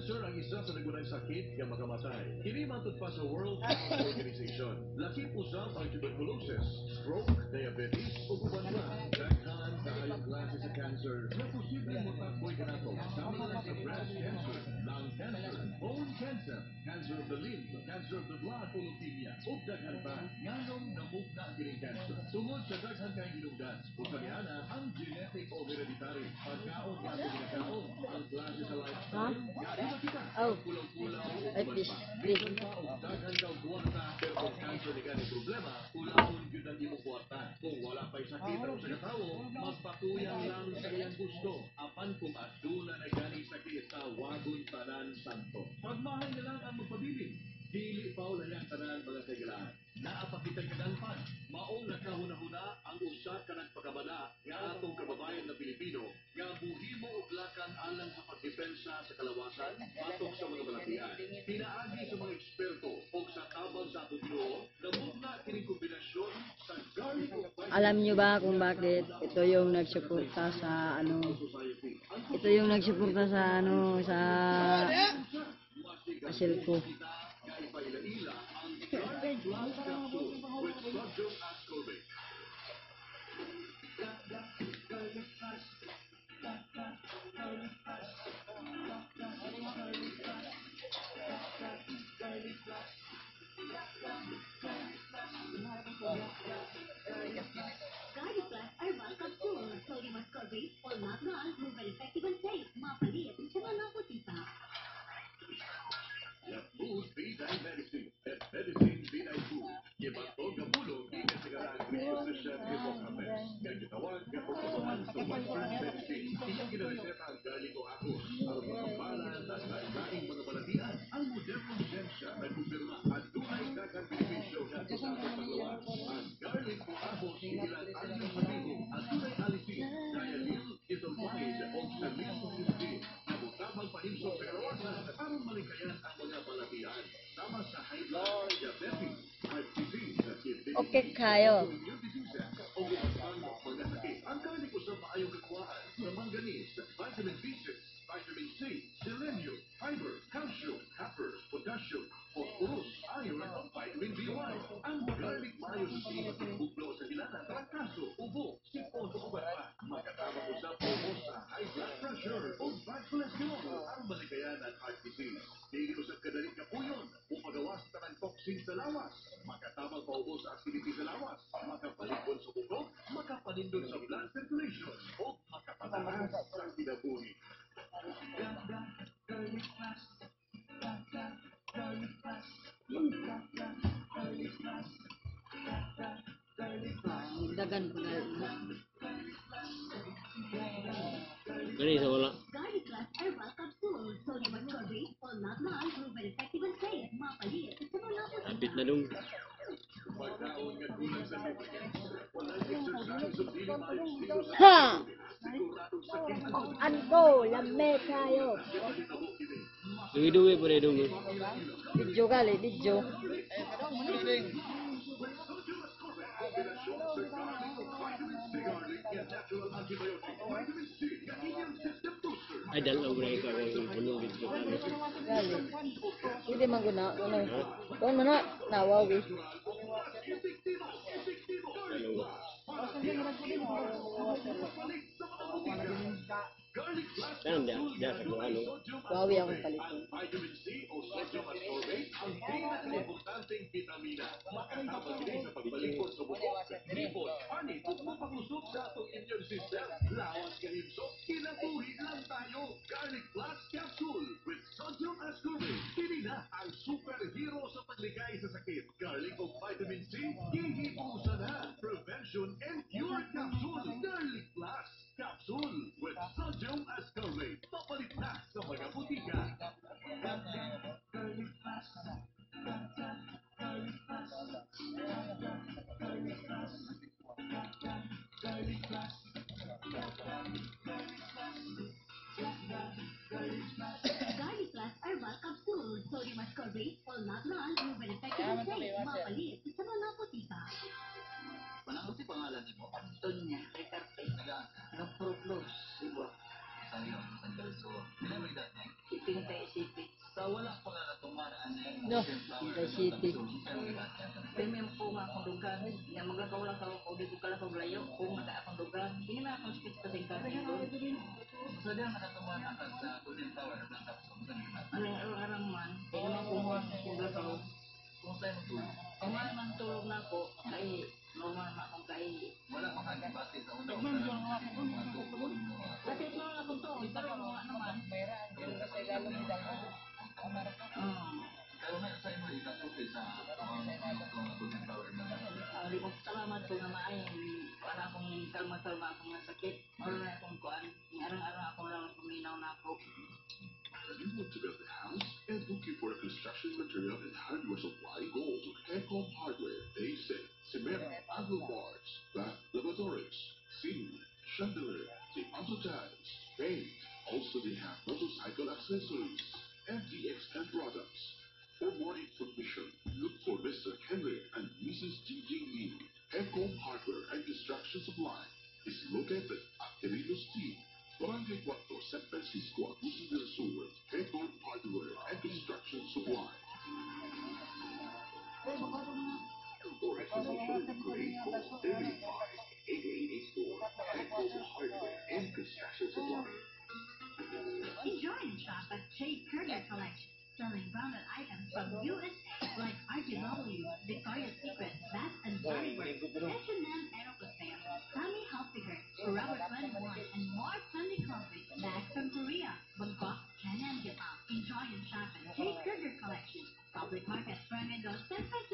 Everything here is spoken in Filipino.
cancer ang isa sa nagunang sakit nga makamatay. Kini matod pa sa World Health Organization. Lakip usab ang tuberculosis, stroke, diabetes ug uban pa. Daghan kaayong klase sa cancer na posibleng motakboy kanato. Sama na sa breast cancer, lung cancer, bone cancer, cancer of the lymph, cancer of the blood o leukemia. Ug daghan pa nganong namugna kining cancer. Tungod sa daghan kay hinungdan, usa niana ang genetic o hereditary. Pagkaon nga sa ginakaon, ang klase sa lifestyle, pulang-pulaw o uban pa. Minsan pa og daghan daw buwata, pero kung cancer ni gani problema, kulahon gyud ang imong buwata. Kung wala pa'y sakit ang sa katawo, magpatuyang lang sa iyang gusto. Apan kung aduna na gani sakit, tawagon tanan santo. Pagmahay na lang ang magpabilin. Dili pa ulayang tanan mga kailangan. Naapakitay kadalpan, maong nakahuna-huna ang usa ka nagpakabala nga atong kababayan na Pilipino nga muhimo og lakang alang sa pagdepensa sa kalawasan batok sa mga balatian. Pinaagi sa mga eksperto o sa tabang sa atong Ginoo na mugna kining kombinasyon sa garlic ug Alam nyo ba kung bakit ito yung nagsuporta sa ito yung nagsuporta sa asil ko. Garlic Plus Herbal Capsule. Sodium ascorbate, all natural, proven effective and safe. Mapaliit sa mga naputika. Food P9 Medicine at Medicine P9 Food. Gibatog ang bulong ikasigara ang reposition ni Bocamess. Yang gitawag ng pagkabahan sa Western Medicine. Iyang ginareseta ang garlic o ahos. Ang mga balan at laing mga balatian. Ang modernong siyensya ay kumpirma at tunay dagang benepisyo ng sa ating paglawas. Ang garlic o ahos ilang alin sa tribo at tunay alisin. Dialil, isolfide o salicylene. Nabutabang pahinsok sa kalawasan aron malikayan ang mga balatian. Sama sa high blood, diabetes, heart disease, kidney Okay kayo. immune diseases, o gumapang mga sakit. Ang garlic usab maayong kakuhaan sa manganese, vitamin B6, vitamin C, selenium, fiber, calcium, copper, potassium, phosphorus, iron, at vitamin B1. Ang garlic maayo sa sigat ng buglo sa hilanan, trangkaso, ubo, sipon o uban pa. Makatama usab po sa high blood pressure o bad cholesterol ang malikayan at heart disease. Dili usab kadali kapuyon o pagawas sa tanang toxin sa lawas. Makatabang paubos sa acidity sa lawas. Makapalikon sa buko, makapanindot sa blood circulation o makapataas sa kinabuhi. Dagan ko na. Gani sa wala. Garlic Plus Herbal Capsule. Sodium ascorbate, all natural, proven effective and safe. Mapaliit sa mga naputika. Kapit na dong. Pagkaon nga kulang sa nutrients, walang exercise o dili maayos sa Ha! siguradong sakit ang Anko, lame kayo. Duwi-duwi po rin dong. Video kali, video. Ay, dalaw na ikaw ang punong dito. Gali. Hindi man guna. Doon mo na. Nawawi. Saan dia sa kung ano? Wawi akong palitin. Vitamin C o sodium ascorbate ang pinaka-importanteng vitamina. Makatabang din sa pagbalikod sa buko, ribot, honey, ug mapangusog sa atong immune system. Lawas kahimso, kinabuhi lang tayo. Garlic Plus Capsule with sodium ascorbate. Kini na ang superhero sa pagligay sa sakit. Garlic o vitamin C, hihipusa na. Prevention and cure capsule. Garlic Plus Capsule with sodium ascorbate. Papalit na sa mga butika. Garlic Plus Herbal Capsule. Sodium ascorbate, all natural, proven effective and safe. Mapaliit sa mga naputika. Panahon si pangalan ni mo, Antonia Recarte. Nag-pro-close, di ba? Sabi ko, tanggal so. Kailan mo yung dati? Ipin tayo isipin. No, Quezon City. Premium po nga akong dugan. Nga maglakaw lang ako, di ko kalakaw layo. Kung mata akong dugan, hindi na akong skit pa sa internet. So, diyan makatumuhan ka sa Golden Tower ng Samsung sa Lima. Arang man, hindi naman kumuha sa maglakaw. Kung sa'yo mo tulog, Kung man tulog na ako, kay normal na akong kay. wala pang antibati sa una. Kasi ito lang akong to, pero mga naman. Pero ngayon sa'yo mo ikasuti sa Golden Tower ng Hindi ko salamat po na maay. Para akong kalma-kalma akong nasakit. Meron na akong kuan. Arang-arang akong lang puminaw na ako. You want to build a house and looking for a construction material and hardware supply? Go to Ecom Hardware. They say cement, angle bars, bath lavatories, ceiling, chandelier, they also tiles, paint. Also they have motorcycle accessories, MDX10 products. For more information, look for Mr. Henry and Mrs. G.G. Lee. Ecom Hardware and Construction Supply is located at Querido Street, Barangay 4, San Francisco, Abuso del Sur. Ecom Hardware and Construction Supply. Or information inquiry, call 385-8884. Ecom Hardware and Construction Supply. Enjoy and shop at Chase Carrier Collection, selling branded items from USA like RGW, Victoria's Secret, Bath and Body Works, H&M Aeropostale, Tommy Hilfiger, Forever 21, and more trendy clothing bags from Korea, Bangkok, China, and Japan. Enjoy and shop at Chase Carrier Collection, Public Market, Barangay 2, San Francisco.